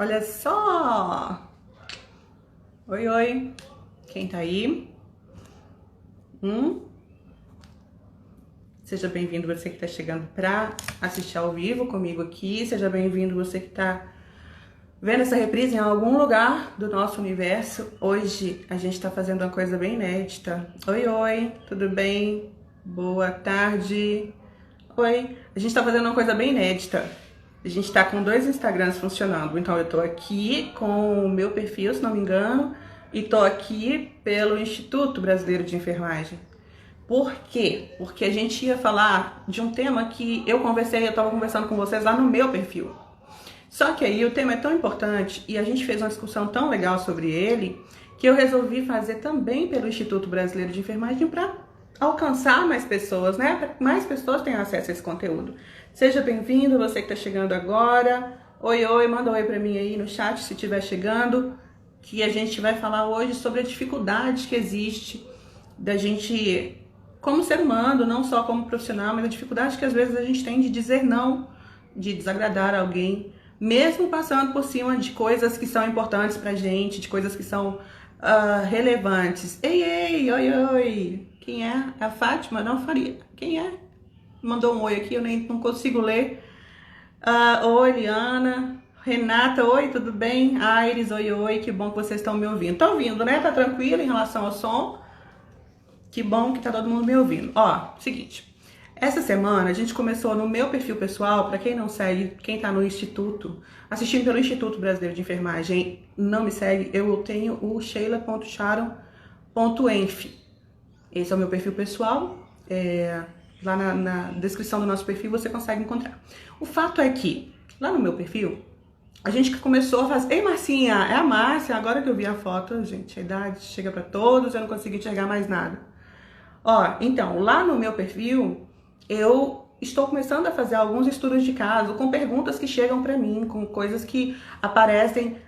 Olha só! Oi, oi! Quem tá aí? Seja bem-vindo você que tá chegando pra assistir ao vivo comigo aqui. Seja bem-vindo você que tá vendo essa reprise em algum lugar do nosso universo. Hoje a gente tá fazendo uma coisa bem inédita. Oi, oi! Tudo bem? Boa tarde! Oi! A gente tá fazendo uma coisa bem inédita. A gente tá com 2 Instagrams funcionando, então eu tô aqui com o meu perfil, se não me engano, e tô aqui pelo Instituto Brasileiro de Enfermagem. Por quê? Porque a gente ia falar de um tema que eu tava conversando com vocês lá no meu perfil. Só que aí o tema é tão importante e a gente fez uma discussão tão legal sobre ele que eu resolvi fazer também pelo Instituto Brasileiro de Enfermagem para alcançar mais pessoas, né? Para que mais pessoas tenham acesso a esse conteúdo. Seja bem-vindo, você que está chegando agora. Oi, oi, manda um oi para mim aí no chat se estiver chegando, que a gente vai falar hoje sobre a dificuldade que existe da gente, como ser humano, não só como profissional, mas a dificuldade que às vezes a gente tem de dizer não, de desagradar alguém, mesmo passando por cima de coisas que são importantes pra gente, de coisas que são relevantes. Ei, ei, oi, oi. Quem é? É a Fátima? Não, Faria. Quem é? Mandou um oi aqui, eu nem não consigo ler. Oi, Liana. Renata, oi, tudo bem? Aires, oi, oi, que bom que vocês estão me ouvindo. Estão ouvindo, né? Tá tranquilo em relação ao som? Que bom que tá todo mundo me ouvindo. Ó, seguinte. Essa semana a gente começou no meu perfil pessoal, para quem não segue, quem tá no Instituto, assistindo pelo Instituto Brasileiro de Enfermagem, não me segue, eu tenho o sheila.sharon.enf. Esse é o meu perfil pessoal, lá na descrição do nosso perfil você consegue encontrar. O fato é que, lá no meu perfil, a gente começou a fazer... Ei, Marcinha, é a Márcia, agora que eu vi a foto, gente, a idade chega para todos, eu não consigo enxergar mais nada. Ó, então, lá no meu perfil, eu estou começando a fazer alguns estudos de caso com perguntas que chegam para mim, com coisas que aparecem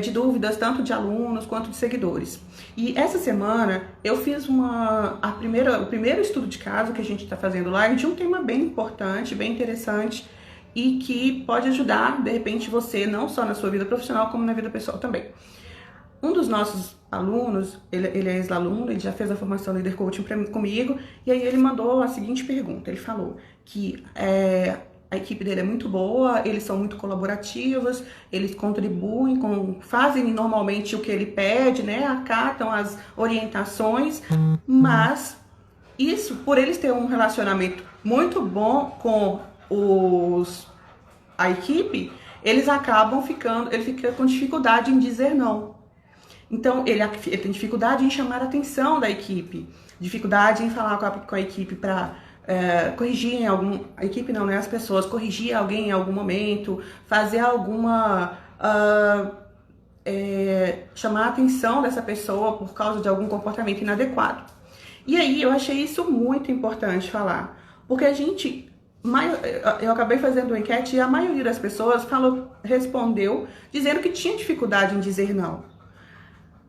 de dúvidas, tanto de alunos quanto de seguidores. E essa semana eu fiz o primeiro estudo de caso que a gente está fazendo lá de um tema bem importante, bem interessante e que pode ajudar, de repente, você, não só na sua vida profissional, como na vida pessoal também. Um dos nossos alunos, ele é ex-aluno, ele já fez a formação Leader Coaching comigo, e aí ele mandou a seguinte pergunta, ele falou que a equipe dele é muito boa, eles são muito colaborativos, eles contribuem, fazem normalmente o que ele pede, né, acatam as orientações, mas isso, por eles terem um relacionamento muito bom com a equipe, ele fica com dificuldade em dizer não. Então, ele tem dificuldade em chamar a atenção da equipe, dificuldade em falar com a equipe para corrigir a equipe não, né? As pessoas, corrigir alguém em algum momento, fazer chamar a atenção dessa pessoa por causa de algum comportamento inadequado. E aí, eu achei isso muito importante falar, porque eu acabei fazendo uma enquete e a maioria das pessoas respondeu dizendo que tinha dificuldade em dizer não.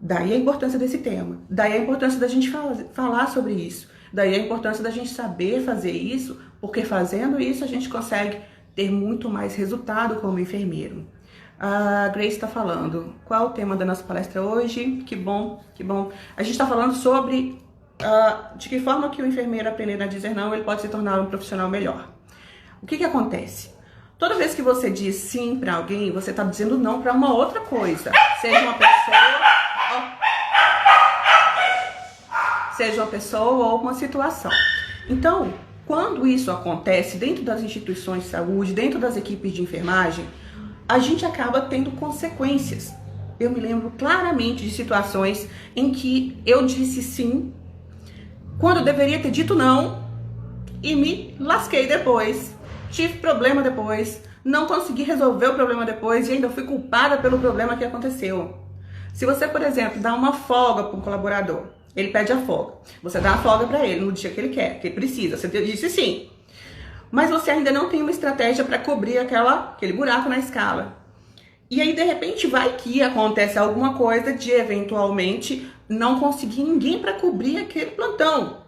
Daí a importância desse tema, daí a importância da gente falar sobre isso, daí a importância da gente saber fazer isso, porque fazendo isso a gente consegue ter muito mais resultado como enfermeiro. A Grace está falando, qual é o tema da nossa palestra hoje? Que bom, que bom. A gente está falando sobre de que forma que o enfermeiro aprendendo a dizer não, ele pode se tornar um profissional melhor. O que acontece? Toda vez que você diz sim para alguém, você está dizendo não para uma outra coisa, seja uma pessoa ou uma situação. Então, quando isso acontece dentro das instituições de saúde, dentro das equipes de enfermagem, a gente acaba tendo consequências. Eu me lembro claramente de situações em que eu disse sim, quando eu deveria ter dito não, e me lasquei depois, tive problema depois, não consegui resolver o problema depois e ainda fui culpada pelo problema que aconteceu. Se você, por exemplo, dá uma folga para um colaborador, ele pede a folga, você dá a folga para ele no dia que ele quer, que ele precisa, você disse sim, mas você ainda não tem uma estratégia para cobrir aquele buraco na escala. E aí, de repente, vai que acontece alguma coisa de, eventualmente, não conseguir ninguém para cobrir aquele plantão.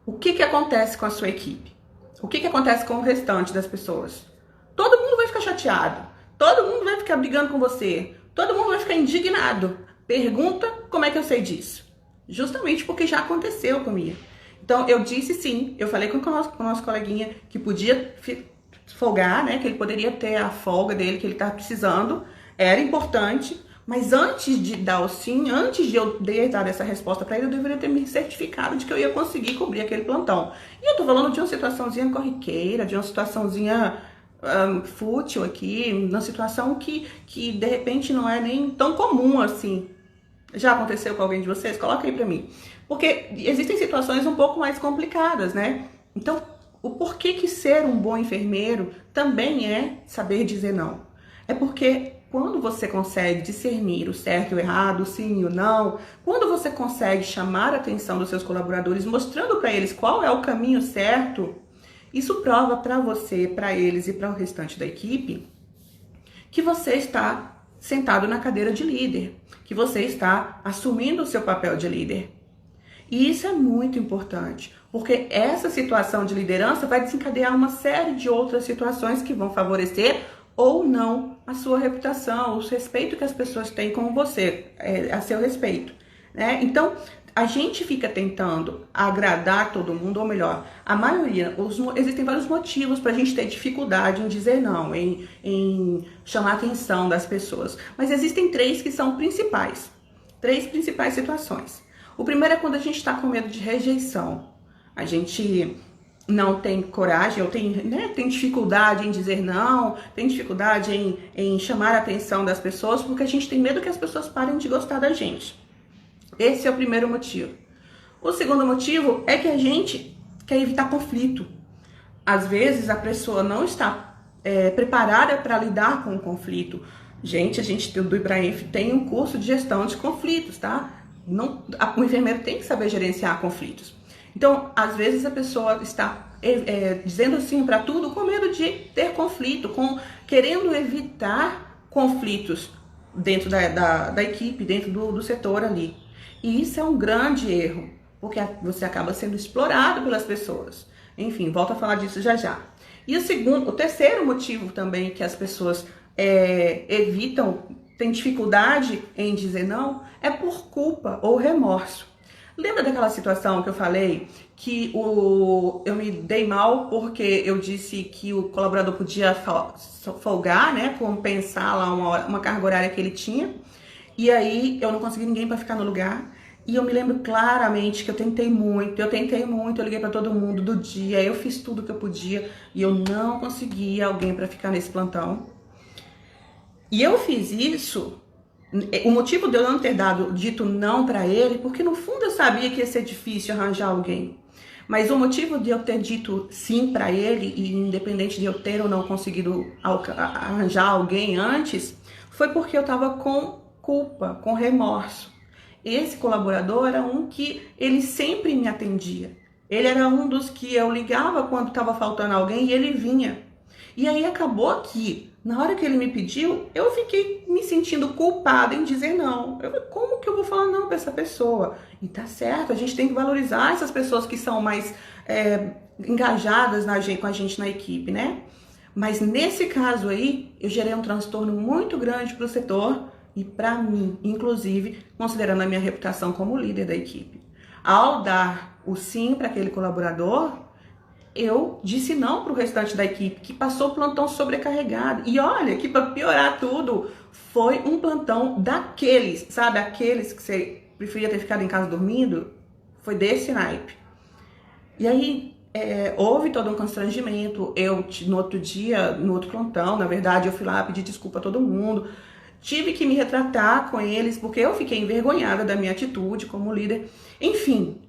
O que acontece com a sua equipe? O que acontece com o restante das pessoas? Todo mundo vai ficar chateado. Todo mundo vai ficar brigando com você. Todo mundo vai ficar indignado. Pergunta como é que eu sei disso. Justamente porque já aconteceu comigo. Então, eu disse sim. Eu falei com o nosso coleguinha que podia folgar, né? Que ele poderia ter a folga dele, que ele estava precisando. Era importante. Mas antes de dar o sim, antes de eu dar essa resposta para ele, eu deveria ter me certificado de que eu ia conseguir cobrir aquele plantão. E eu tô falando de uma situaçãozinha corriqueira, de uma situaçãozinha fútil aqui, uma situação que de repente não é nem tão comum assim. Já aconteceu com alguém de vocês? Coloca aí pra mim. Porque existem situações um pouco mais complicadas, né? Então, o porquê que ser um bom enfermeiro também é saber dizer não. É porque quando você consegue discernir o certo e o errado, o sim e o não, quando você consegue chamar a atenção dos seus colaboradores, mostrando para eles qual é o caminho certo, isso prova para você, para eles e para o restante da equipe que você está sentado na cadeira de líder, que você está assumindo o seu papel de líder. E isso é muito importante, porque essa situação de liderança vai desencadear uma série de outras situações que vão favorecer ou não a sua reputação, o respeito que as pessoas têm com você, a seu respeito, né? Então, a gente fica tentando agradar todo mundo, ou melhor, a maioria, existem vários motivos para a gente ter dificuldade em dizer não, em chamar a atenção das pessoas. Mas existem três que são principais, três principais situações. O primeiro é quando a gente está com medo de rejeição. A gente não tem coragem, ou tem dificuldade em dizer não, tem dificuldade em chamar a atenção das pessoas, porque a gente tem medo que as pessoas parem de gostar da gente. Esse é o primeiro motivo. O segundo motivo é que a gente quer evitar conflito. Às vezes a pessoa não está preparada para lidar com o conflito. Gente, a gente do Ibraenf tem um curso de gestão de conflitos, tá? O enfermeiro tem que saber gerenciar conflitos. Então, às vezes a pessoa está dizendo sim para tudo com medo de ter conflito, querendo evitar conflitos dentro da equipe, dentro do setor ali. E isso é um grande erro, porque você acaba sendo explorado pelas pessoas. Enfim, volto a falar disso já já. E o terceiro motivo também que as pessoas evitam, têm dificuldade em dizer não, é por culpa ou remorso. Lembra daquela situação que eu falei que eu me dei mal porque eu disse que o colaborador podia folgar, né, compensar lá uma carga horária que ele tinha, e aí eu não consegui ninguém para ficar no lugar. E eu me lembro claramente que eu tentei muito, eu liguei para todo mundo do dia, eu fiz tudo que eu podia e eu não consegui alguém para ficar nesse plantão. E eu fiz isso, o motivo de eu não ter dito não para ele, porque no fundo eu sabia que ia ser difícil arranjar alguém. Mas o motivo de eu ter dito sim para ele, e independente de eu ter ou não conseguido arranjar alguém antes, foi porque eu estava com culpa, com remorso. Esse colaborador era um que ele sempre me atendia. Ele era um dos que eu ligava quando estava faltando alguém e ele vinha. E aí acabou que, na hora que ele me pediu, eu fiquei me sentindo culpada em dizer não. Como que eu vou falar não para essa pessoa? E tá certo, a gente tem que valorizar essas pessoas que são mais engajadas com a gente na equipe, né? Mas nesse caso aí, eu gerei um transtorno muito grande para o setor e para mim, inclusive, considerando a minha reputação como líder da equipe. Ao dar o sim para aquele colaborador, eu disse não para o restante da equipe, que passou o plantão sobrecarregado. E olha, que para piorar tudo, foi um plantão daqueles, sabe? Aqueles que você preferia ter ficado em casa dormindo, foi desse naipe. E aí, houve todo um constrangimento. Eu, no outro dia, no outro plantão, na verdade, eu fui lá pedir desculpa a todo mundo. Tive que me retratar com eles, porque eu fiquei envergonhada da minha atitude como líder. Enfim,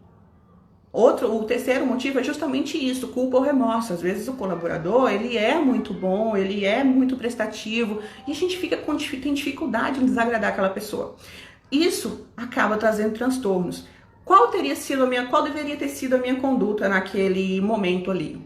o terceiro motivo é justamente isso, culpa ou remorso. Às vezes o colaborador, ele é muito bom, ele é muito prestativo, e a gente tem dificuldade em desagradar aquela pessoa. Isso acaba trazendo transtornos. Qual deveria ter sido a minha conduta naquele momento ali?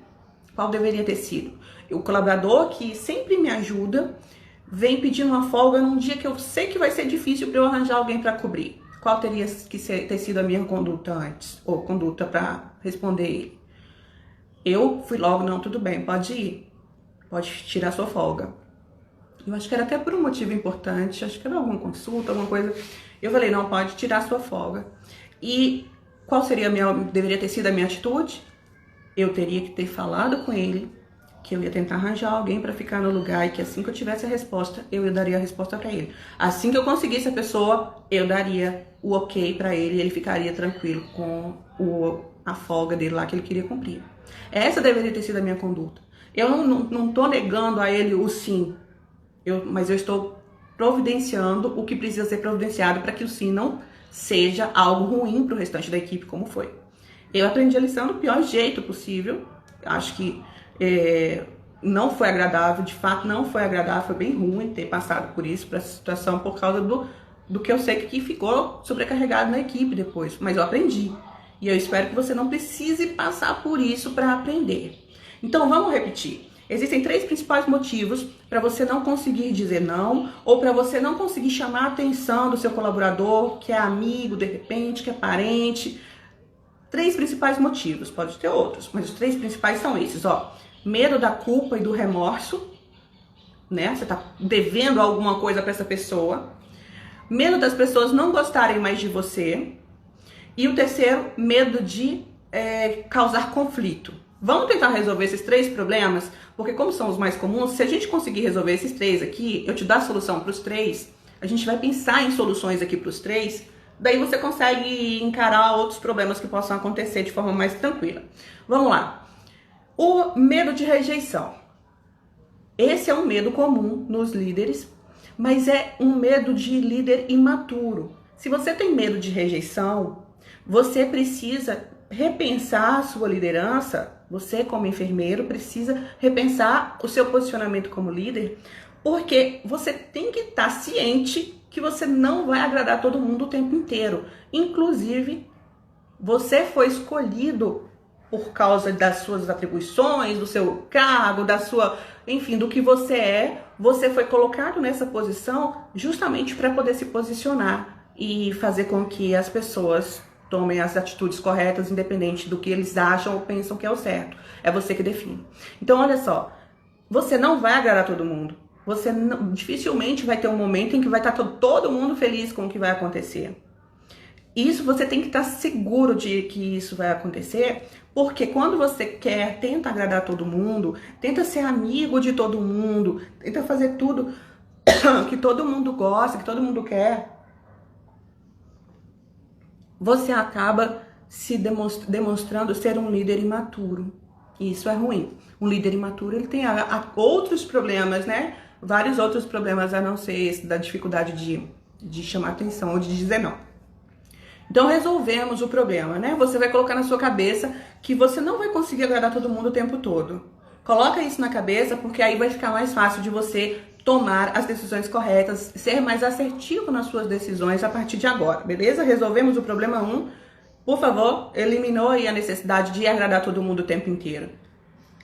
Qual deveria ter sido? O colaborador que sempre me ajuda, vem pedindo uma folga num dia que eu sei que vai ser difícil para eu arranjar alguém para cobrir. Qual teria que ter sido a minha conduta antes? Ou conduta para responder ele? Eu fui logo, não, tudo bem, pode ir. Pode tirar sua folga. Eu acho que era até por um motivo importante, acho que era alguma consulta, alguma coisa. Eu falei, não, pode tirar a sua folga. E qual seria deveria ter sido a minha atitude? Eu teria que ter falado com ele que eu ia tentar arranjar alguém para ficar no lugar e que assim que eu tivesse a resposta, eu daria a resposta para ele. Assim que eu conseguisse a pessoa, eu daria o ok para ele e ele ficaria tranquilo com a folga dele lá que ele queria cumprir. Essa deveria ter sido a minha conduta. Eu não tô negando a ele o sim, mas eu estou providenciando o que precisa ser providenciado para que o sim não seja algo ruim para o restante da equipe, como foi. Eu aprendi a lição do pior jeito possível. Acho que não foi agradável, de fato não foi agradável, foi bem ruim ter passado por isso, por essa situação, por causa do que eu sei que ficou sobrecarregado na equipe depois. Mas eu aprendi. E eu espero que você não precise passar por isso para aprender. Então vamos repetir. Existem 3 principais motivos para você não conseguir dizer não ou para você não conseguir chamar a atenção do seu colaborador, que é amigo de repente, que é parente. 3 principais motivos, pode ter outros, mas os 3 principais são esses, ó. Medo da culpa e do remorso, né? Você tá devendo alguma coisa para essa pessoa. Medo das pessoas não gostarem mais de você. E o terceiro, medo de causar conflito. Vamos tentar resolver esses 3 problemas, porque como são os mais comuns, se a gente conseguir resolver esses 3 aqui, eu te dar a solução para os 3, a gente vai pensar em soluções aqui para os 3, daí você consegue encarar outros problemas que possam acontecer de forma mais tranquila. Vamos lá. O medo de rejeição. Esse é um medo comum nos líderes, mas é um medo de líder imaturo. Se você tem medo de rejeição, você precisa repensar a sua liderança. Você, como enfermeiro, precisa repensar o seu posicionamento como líder, porque você tem que estar ciente que você não vai agradar todo mundo o tempo inteiro. Inclusive, você foi escolhido por causa das suas atribuições, do seu cargo, enfim, do que você foi colocado nessa posição justamente para poder se posicionar e fazer com que as pessoas tomem as atitudes corretas, independente do que eles acham ou pensam que é o certo. É você que define. Então, olha só, você não vai agradar todo mundo. Você dificilmente vai ter um momento em que vai estar todo mundo feliz com o que vai acontecer. Isso você tem que estar seguro de que isso vai acontecer, porque quando você tenta agradar todo mundo, tenta ser amigo de todo mundo, tenta fazer tudo que todo mundo gosta, que todo mundo quer, você acaba se demonstrando ser um líder imaturo. E isso é ruim. Um líder imaturo, ele tem outros problemas, né? Vários outros problemas a não ser esse da dificuldade de chamar atenção ou de dizer não. Então resolvemos o problema, né? Você vai colocar na sua cabeça que você não vai conseguir agradar todo mundo o tempo todo. Coloca isso na cabeça, porque aí vai ficar mais fácil de você tomar as decisões corretas, ser mais assertivo nas suas decisões a partir de agora, beleza? Resolvemos o problema 1. Por favor, eliminou aí a necessidade de agradar todo mundo o tempo inteiro.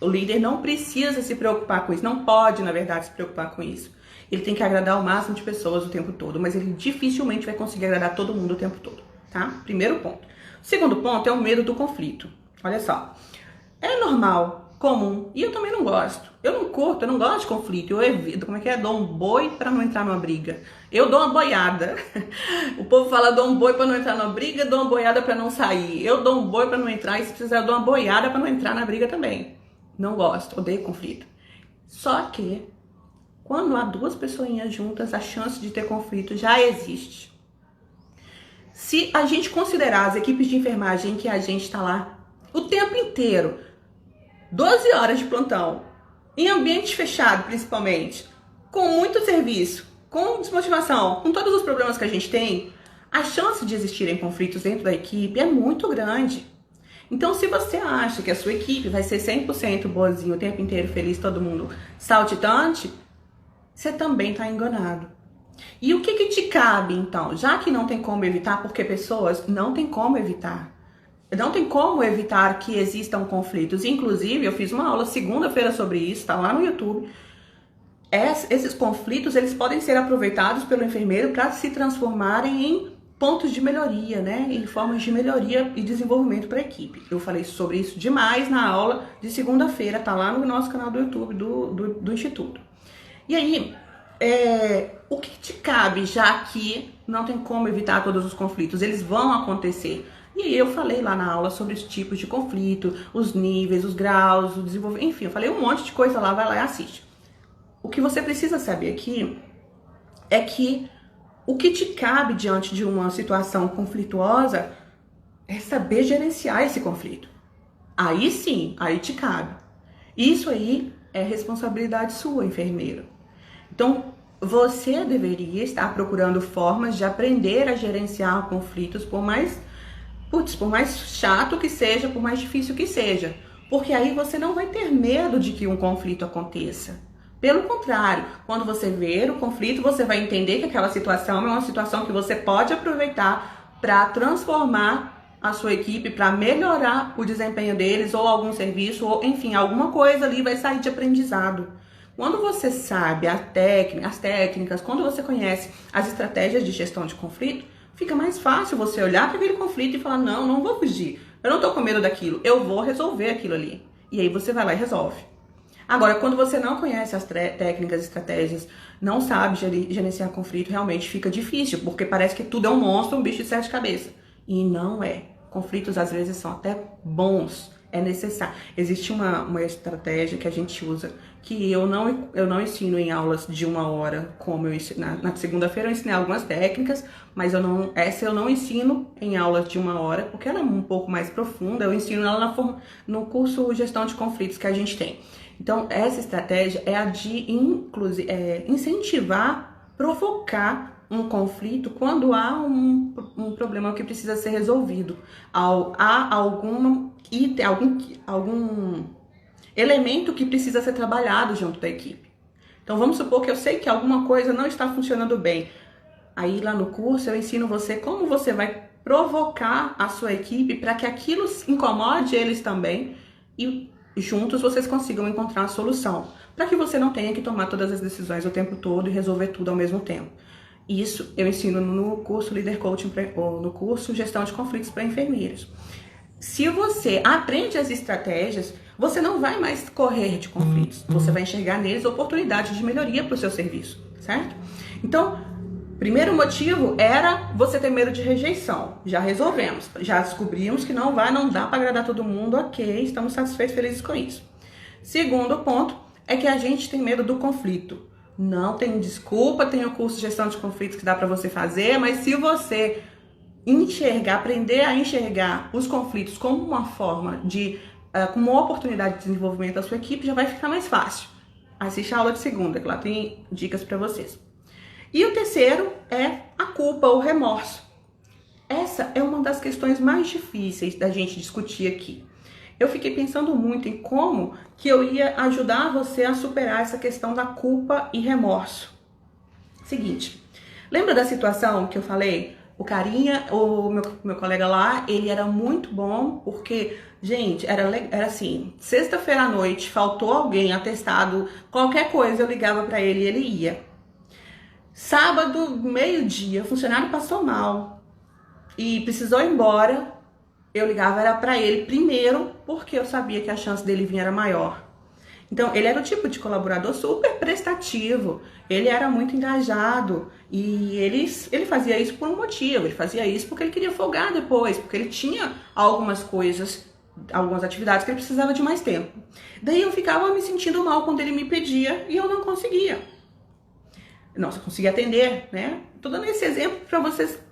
O líder não precisa se preocupar com isso, não pode, na verdade, se preocupar com isso. Ele tem que agradar o máximo de pessoas o tempo todo, mas ele dificilmente vai conseguir agradar todo mundo o tempo todo, tá? Primeiro ponto. O segundo ponto é o medo do conflito. Olha só, é normal, comum, e eu também não gosto. Eu não curto, eu não gosto de conflito, eu evito, dou um boi pra não entrar numa briga. Eu dou uma boiada. O povo fala, dou um boi pra não entrar numa briga, dou uma boiada pra não sair. Eu dou um boi pra não entrar e se precisar eu dou uma boiada pra não entrar na briga também. Não gosto, odeio conflito. Só que, quando há 2 pessoinhas juntas, a chance de ter conflito já existe. Se a gente considerar as equipes de enfermagem que a gente está lá o tempo inteiro, 12 horas de plantão, em ambiente fechado principalmente, com muito serviço, com desmotivação, com todos os problemas que a gente tem, a chance de existirem conflitos dentro da equipe é muito grande. Então, se você acha que a sua equipe vai ser 100% boazinha o tempo inteiro, feliz, todo mundo saltitante, você também está enganado. E o que te cabe, então? Já que não tem como evitar, porque pessoas não tem como evitar. Não tem como evitar que existam conflitos. Inclusive, eu fiz uma aula segunda-feira sobre isso, tá lá no YouTube. Esses conflitos, eles podem ser aproveitados pelo enfermeiro para se transformarem em pontos de melhoria, né? Em formas de melhoria e desenvolvimento para a equipe. Eu falei sobre isso demais na aula de segunda-feira, tá lá no nosso canal do YouTube do Instituto. E aí, o que te cabe, já que não tem como evitar todos os conflitos, eles vão acontecer. E aí eu falei lá na aula sobre os tipos de conflito, os níveis, os graus, o desenvolvimento, enfim, eu falei um monte de coisa lá, vai lá e assiste. O que você precisa saber aqui é que o que te cabe diante de uma situação conflituosa é saber gerenciar esse conflito. Aí sim, aí te cabe. Isso aí é responsabilidade sua, enfermeiro. Então, você deveria estar procurando formas de aprender a gerenciar conflitos, por mais chato que seja, por mais difícil que seja. Porque aí você não vai ter medo de que um conflito aconteça. Pelo contrário, quando você ver o conflito, você vai entender que aquela situação é uma situação que você pode aproveitar para transformar a sua equipe, para melhorar o desempenho deles, ou algum serviço, ou enfim, alguma coisa ali vai sair de aprendizado. Quando você sabe as técnicas, quando você conhece as estratégias de gestão de conflito, fica mais fácil você olhar para aquele conflito e falar, não vou fugir, eu não estou com medo daquilo, eu vou resolver aquilo ali. E aí você vai lá e resolve. Agora, quando você não conhece as técnicas, estratégias, não sabe gerenciar conflito, realmente fica difícil, porque parece que tudo é um monstro, um bicho de sete cabeças. E não é. Conflitos, às vezes, são até bons, é necessário. Existe uma estratégia que a gente usa, que eu não ensino em aulas de 1 hora, como eu ensino. Na segunda-feira eu ensinei algumas técnicas, mas essa eu não ensino em aulas de 1 hora, porque ela é um pouco mais profunda, eu ensino ela no curso Gestão de Conflitos que a gente tem. Então, essa estratégia é a de incentivar, provocar um conflito quando há um problema que precisa ser resolvido. Há algum elemento que precisa ser trabalhado junto da equipe. Então, vamos supor que eu sei que alguma coisa não está funcionando bem. Aí, lá no curso, eu ensino você como você vai provocar a sua equipe para que aquilo incomode eles também e juntos vocês consigam encontrar a solução, para que você não tenha que tomar todas as decisões o tempo todo e resolver tudo ao mesmo tempo. Isso eu ensino no curso Leader Coaching, ou no curso Gestão de Conflitos para enfermeiros. Se você aprende as estratégias, você não vai mais correr de conflitos, você vai enxergar neles oportunidades de melhoria para o seu serviço, certo? Então, primeiro motivo era você ter medo de rejeição. Já resolvemos, já descobrimos que não dá para agradar todo mundo, ok, estamos satisfeitos, felizes com isso. Segundo ponto é que a gente tem medo do conflito. Não tem desculpa, tem o curso de Gestão de Conflitos que dá para você fazer, mas se você aprender a enxergar os conflitos como uma forma como uma oportunidade de desenvolvimento da sua equipe, já vai ficar mais fácil. Assiste a aula de segunda, que lá tem dicas para vocês. E o terceiro é a culpa ou remorso. Essa é uma das questões mais difíceis da gente discutir aqui. Eu fiquei pensando muito em como que eu ia ajudar você a superar essa questão da culpa e remorso. Seguinte, lembra da situação que eu falei? O meu colega lá, ele era muito bom porque, gente, era assim, sexta-feira à noite, faltou alguém atestado, qualquer coisa eu ligava para ele e ele ia. Sábado, meio-dia, o funcionário passou mal e precisou ir embora. Eu ligava era para ele primeiro, porque eu sabia que a chance dele vir era maior. Então, ele era o tipo de colaborador super prestativo, ele era muito engajado e ele fazia isso por um motivo, ele fazia isso porque ele queria folgar depois, porque ele tinha algumas atividades que ele precisava de mais tempo. Daí eu ficava me sentindo mal quando ele me pedia e eu não conseguia. Nossa, eu conseguia atender, né? Tô dando esse exemplo para vocês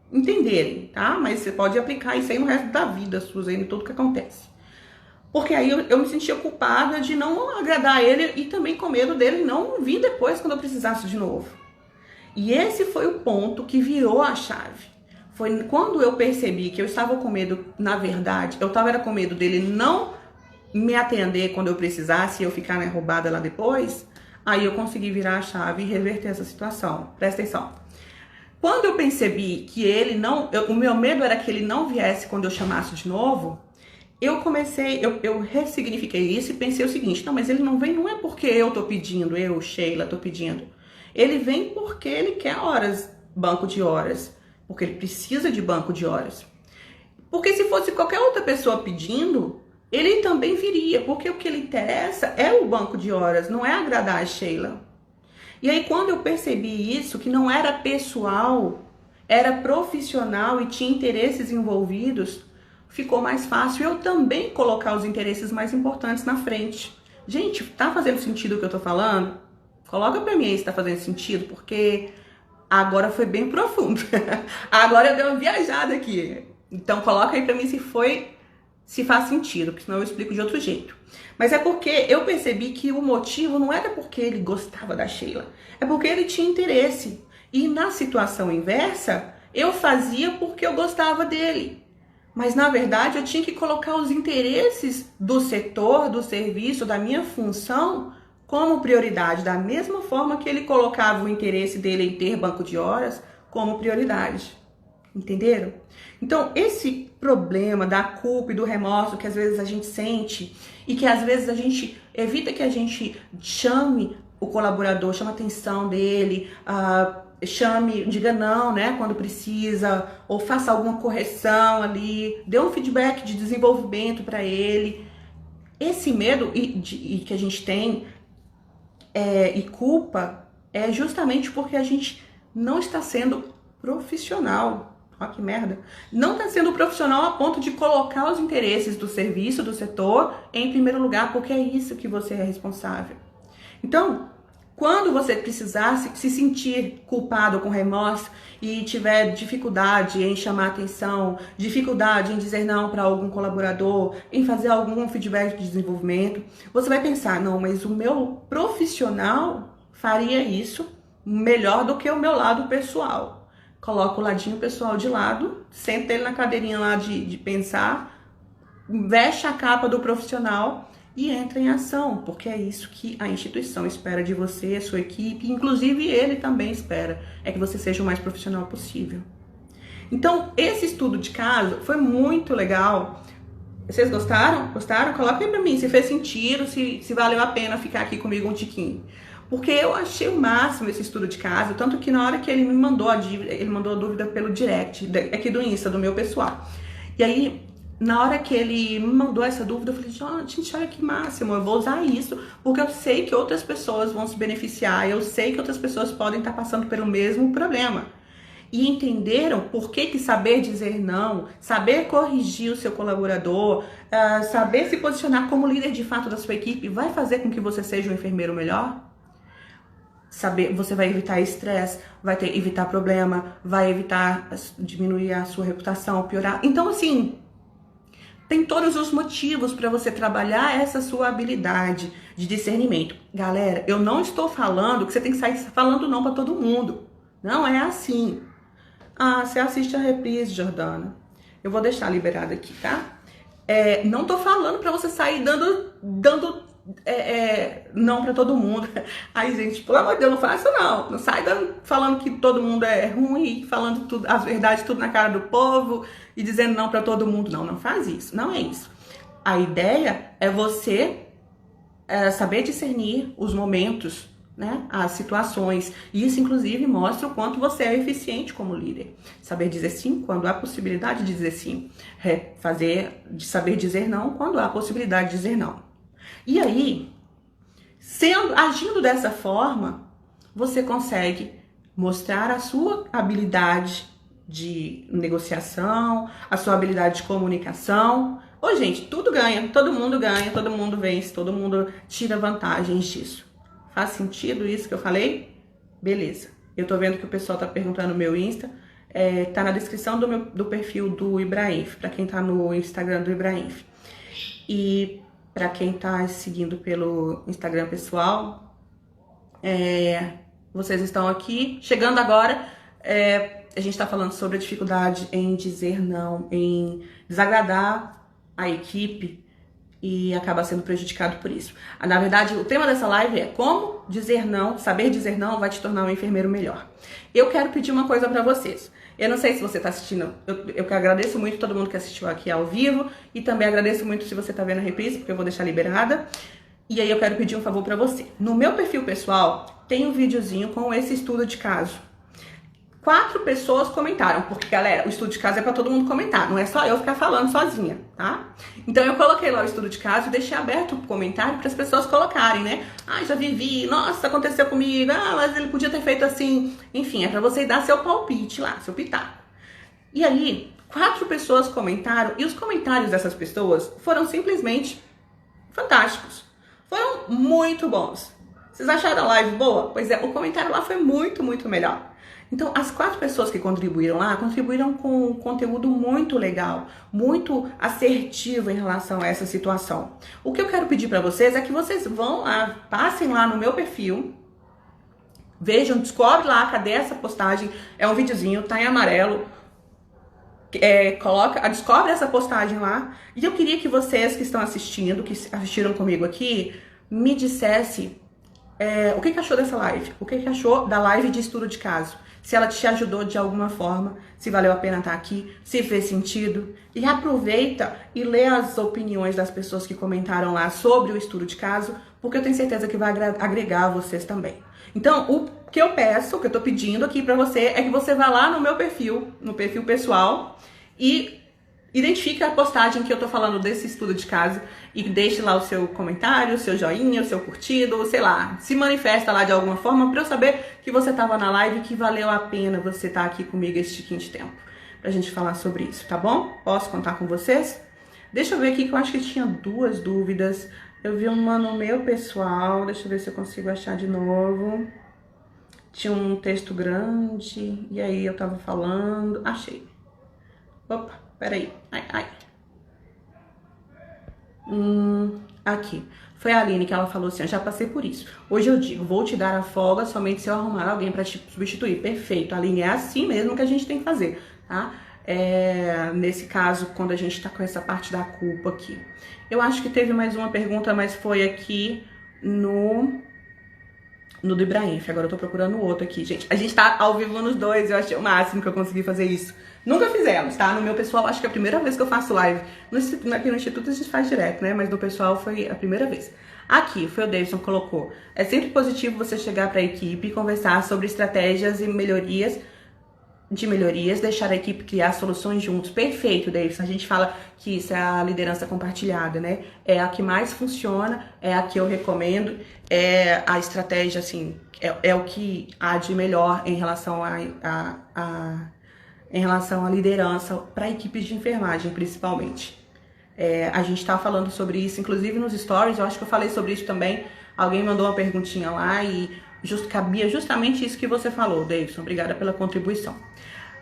entenderem, tá? Mas você pode aplicar isso aí no resto da vida sua, em tudo que acontece. Porque aí eu me sentia culpada de não agradar ele e também com medo dele não vir depois quando eu precisasse de novo. E esse foi o ponto que virou a chave. Foi quando eu percebi que eu estava com medo, na verdade, eu estava com medo dele não me atender quando eu precisasse e eu ficar roubada lá depois, aí eu consegui virar a chave e reverter essa situação. Presta atenção. Quando eu percebi que o meu medo era que ele não viesse quando eu chamasse de novo, eu ressignifiquei isso e pensei o seguinte, não, mas ele não vem, não é porque eu tô pedindo, Sheila, tô pedindo. Ele vem porque ele quer horas, banco de horas, porque ele precisa de banco de horas. Porque se fosse qualquer outra pessoa pedindo, ele também viria, porque o que lhe interessa é o banco de horas, não é agradar a Sheila. E aí quando eu percebi isso, que não era pessoal, era profissional e tinha interesses envolvidos, ficou mais fácil eu também colocar os interesses mais importantes na frente. Gente, tá fazendo sentido o que eu tô falando? Coloca pra mim aí se tá fazendo sentido, porque agora foi bem profundo. Agora eu dei uma viajada aqui. Então coloca aí pra mim se faz sentido, porque senão eu explico de outro jeito. Mas é porque eu percebi que o motivo não era porque ele gostava da Sheila, é porque ele tinha interesse. E na situação inversa, eu fazia porque eu gostava dele. Mas, na verdade, eu tinha que colocar os interesses do setor, do serviço, da minha função como prioridade, da mesma forma que ele colocava o interesse dele em ter banco de horas como prioridade. Entenderam? Então, esse problema da culpa e do remorso que às vezes a gente sente e que às vezes a gente evita que a gente chame o colaborador, chame a atenção dele, chame, diga não, né, quando precisa, ou faça alguma correção ali, dê um feedback de desenvolvimento para ele. Esse medo que a gente tem e culpa é justamente porque a gente não está sendo profissional. Olha que merda. Não está sendo profissional a ponto de colocar os interesses do serviço, do setor, em primeiro lugar, porque é isso que você é responsável. Então, quando você precisar se sentir culpado com remorso e tiver dificuldade em chamar atenção, dificuldade em dizer não para algum colaborador, em fazer algum feedback de desenvolvimento, você vai pensar, não, mas o meu profissional faria isso melhor do que o meu lado pessoal. Coloca o ladinho pessoal de lado, senta ele na cadeirinha lá de pensar, veste a capa do profissional e entra em ação, porque é isso que a instituição espera de você, a sua equipe, inclusive ele também espera, é que você seja o mais profissional possível. Então, esse estudo de caso foi muito legal. Vocês gostaram? Gostaram? Coloca aí pra mim se fez sentido, se valeu a pena ficar aqui comigo um tiquinho. Porque eu achei o máximo esse estudo de caso, tanto que na hora que ele me mandou a dúvida pelo direct, aqui do Insta, do meu pessoal. E aí, na hora que ele me mandou essa dúvida, eu falei, gente, olha que máximo, eu vou usar isso, porque eu sei que outras pessoas vão se beneficiar, eu sei que outras pessoas podem estar passando pelo mesmo problema. E entenderam por que saber dizer não, saber corrigir o seu colaborador, saber se posicionar como líder de fato da sua equipe, vai fazer com que você seja um enfermeiro melhor? Você vai evitar estresse, vai evitar problema, vai evitar diminuir a sua reputação, piorar. Então, assim, tem todos os motivos para você trabalhar essa sua habilidade de discernimento. Galera, eu não estou falando que você tem que sair falando não para todo mundo. Não é assim. Você assiste a reprise, Jordana. Eu vou deixar liberado aqui, tá? Não tô falando para você sair dando não pra todo mundo. Aí, gente, pelo amor de Deus, não faça não. Não sai falando que todo mundo é ruim, falando tudo, a verdade tudo na cara do povo e dizendo não pra todo mundo. Não faz isso. Não é isso. A ideia é você saber discernir os momentos, né, as situações. E isso, inclusive, mostra o quanto você é eficiente como líder. Saber dizer sim quando há possibilidade de dizer sim. Saber dizer não quando há possibilidade de dizer não. E aí, agindo dessa forma, você consegue mostrar a sua habilidade de negociação, a sua habilidade de comunicação. Gente, tudo ganha, todo mundo vence, todo mundo tira vantagens disso. Faz sentido isso que eu falei? Beleza. Eu tô vendo que o pessoal tá perguntando no meu Insta. Tá na descrição do perfil do Ibrahim, pra quem tá no Instagram do Ibrahim. E para quem tá seguindo pelo Instagram pessoal, vocês estão aqui. Chegando agora, a gente tá falando sobre a dificuldade em dizer não, em desagradar a equipe e acaba sendo prejudicado por isso. Na verdade, o tema dessa live é como dizer não, saber dizer não vai te tornar um enfermeiro melhor. Eu quero pedir uma coisa para vocês. Eu não sei se você está assistindo, eu agradeço muito todo mundo que assistiu aqui ao vivo e também agradeço muito se você está vendo a reprise, porque eu vou deixar liberada. E aí eu quero pedir um favor para você. No meu perfil pessoal tem um videozinho com esse estudo de caso. 4 pessoas comentaram, porque, galera, o estudo de caso é pra todo mundo comentar, não é só eu ficar falando sozinha, tá? Então eu coloquei lá o estudo de caso e deixei aberto o comentário para as pessoas colocarem, né? Ah, já vivi, nossa, aconteceu comigo, ah, mas ele podia ter feito assim. Enfim, é pra você dar seu palpite lá, seu pitaco. E aí, 4 pessoas comentaram, e os comentários dessas pessoas foram simplesmente fantásticos. Foram muito bons. Vocês acharam a live boa? Pois é, o comentário lá foi muito, muito melhor. Então, as 4 pessoas que contribuíram lá, contribuíram com um conteúdo muito legal, muito assertivo em relação a essa situação. O que eu quero pedir para vocês é que vocês vão lá, passem lá no meu perfil, vejam, descobre lá, cadê essa postagem, é um videozinho, tá em amarelo, descobre essa postagem lá, e eu queria que vocês que estão assistindo, que assistiram comigo aqui, me dissessem o que achou dessa live, o que achou da live de estudo de caso. Se ela te ajudou de alguma forma, se valeu a pena estar aqui, se fez sentido. E aproveita e lê as opiniões das pessoas que comentaram lá sobre o estudo de caso, porque eu tenho certeza que vai agregar a vocês também. Então, o que eu peço, o que eu tô pedindo aqui pra você, é que você vá lá no meu perfil, no perfil pessoal, e identifique a postagem que eu tô falando desse estudo de caso e deixe lá o seu comentário, o seu joinha, o seu curtido, sei lá, se manifesta lá de alguma forma pra eu saber que você tava na live e que valeu a pena você estar aqui comigo esse tiquinho de tempo pra gente falar sobre isso, tá bom? Posso contar com vocês? Deixa eu ver aqui que eu acho que tinha 2 dúvidas. Eu vi uma no meu pessoal, deixa eu ver se eu consigo achar de novo. Tinha um texto grande e aí eu tava falando, achei. Opa, peraí, ai. Aqui. Foi a Aline que ela falou assim, eu já passei por isso. Hoje eu digo, vou te dar a folga somente se eu arrumar alguém pra te substituir. Perfeito, Aline, é assim mesmo que a gente tem que fazer, tá? Nesse caso, quando a gente tá com essa parte da culpa aqui. Eu acho que teve mais uma pergunta, mas foi aqui no do Ibrahim. Agora eu tô procurando o outro aqui, gente. A gente tá ao vivo nos 2, eu achei o máximo que eu consegui fazer isso. Nunca fizemos, tá? No meu pessoal, acho que é a primeira vez que eu faço live. Aqui no Instituto a gente faz direto, né? Mas no pessoal foi a primeira vez. Aqui, foi o Davidson que colocou. É sempre positivo você chegar pra equipe e conversar sobre estratégias e melhorias, deixar a equipe criar soluções juntos. Perfeito, Davidson. A gente fala que isso é a liderança compartilhada, né? É a que mais funciona, é a que eu recomendo, é a estratégia, assim, é o que há de melhor em relação em relação à liderança para equipes de enfermagem, principalmente. A gente tá falando sobre isso, inclusive nos stories, eu acho que eu falei sobre isso também. Alguém mandou uma perguntinha lá e cabia justamente isso que você falou, Davidson. Obrigada pela contribuição.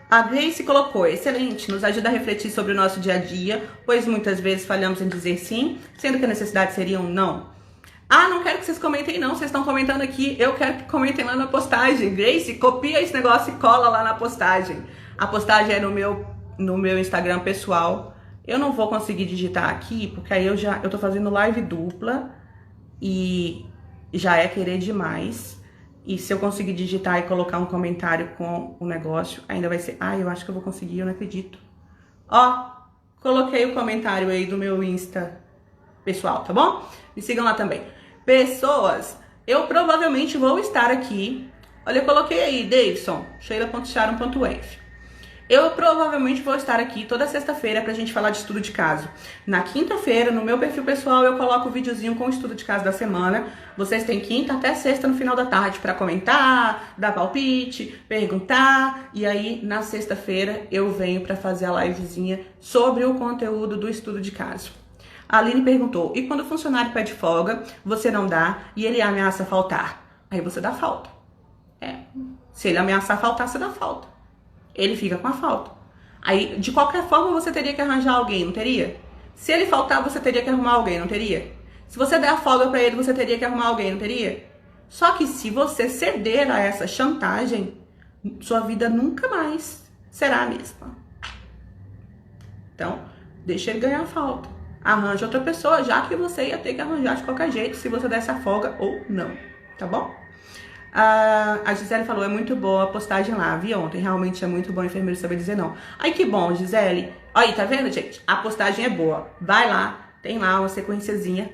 A Grace colocou, excelente, nos ajuda a refletir sobre o nosso dia a dia, pois muitas vezes falhamos em dizer sim, sendo que a necessidade seria um não. Ah, não quero que vocês comentem não, vocês estão comentando aqui, eu quero que comentem lá na postagem. Grace, copia esse negócio e cola lá na postagem. A postagem é no meu Instagram pessoal. Eu não vou conseguir digitar aqui, porque aí eu tô fazendo live dupla e já é querer demais. E se eu conseguir digitar e colocar um comentário com o negócio, ainda vai ser... Ah, eu acho que eu vou conseguir, eu não acredito. Ó, coloquei o comentário aí do meu Insta pessoal, tá bom? Me sigam lá também. Pessoas, eu provavelmente vou estar aqui. Olha, eu coloquei aí, Davidson, sheila.sharon.enf. Eu provavelmente vou estar aqui toda sexta-feira pra gente falar de estudo de caso. Na quinta-feira, no meu perfil pessoal, eu coloco o videozinho com o estudo de caso da semana. Vocês têm quinta até sexta no final da tarde pra comentar, dar palpite, perguntar. E aí, na sexta-feira, eu venho pra fazer a livezinha sobre o conteúdo do estudo de caso. A Aline perguntou, e quando o funcionário pede folga, você não dá e ele ameaça faltar? Aí você dá falta. Se ele ameaçar faltar, você dá falta. Ele fica com a falta. Aí, de qualquer forma, você teria que arranjar alguém, não teria? Se ele faltar, você teria que arrumar alguém, não teria? Se você der a folga pra ele, você teria que arrumar alguém, não teria? Só que se você ceder a essa chantagem, sua vida nunca mais será a mesma. Então, deixa ele ganhar a falta. Arranja outra pessoa, já que você ia ter que arranjar de qualquer jeito, se você desse a folga ou não, tá bom? A Gisele falou, é muito boa a postagem lá, vi ontem, realmente é muito bom o enfermeiro saber dizer não. Ai, que bom, Gisele. Aí, tá vendo, gente? A postagem é boa. Vai lá, tem lá uma sequenciazinha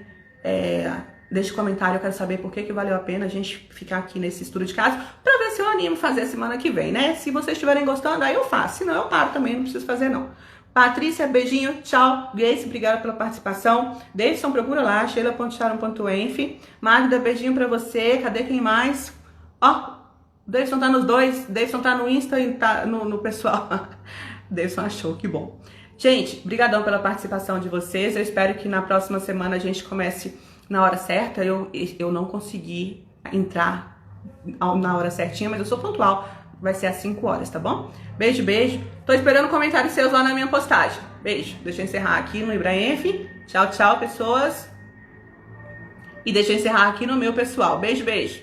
Deixa um comentário, eu quero saber por que valeu a pena a gente ficar aqui nesse estudo de caso, pra ver se eu animo fazer semana que vem, né? Se vocês estiverem gostando, aí eu faço. Se não, eu paro também, não preciso fazer não. Patrícia, beijinho, tchau. Grace, obrigada pela participação. Davidson, procura lá, sheila.sharon.enf. Magda, beijinho pra você. Cadê quem mais? Ó, o Davidson tá nos dois. Davidson tá no Insta e tá no pessoal. Davidson achou, que bom. Gente, brigadão pela participação de vocês. Eu espero que na próxima semana a gente comece na hora certa. Eu não consegui entrar na hora certinha, mas eu sou pontual. Vai ser às 5 horas, tá bom? Beijo, beijo. Tô esperando comentários seus lá na minha postagem. Beijo. Deixa eu encerrar aqui no Ibraenf. Tchau, tchau, pessoas. E deixa eu encerrar aqui no meu pessoal. Beijo, beijo.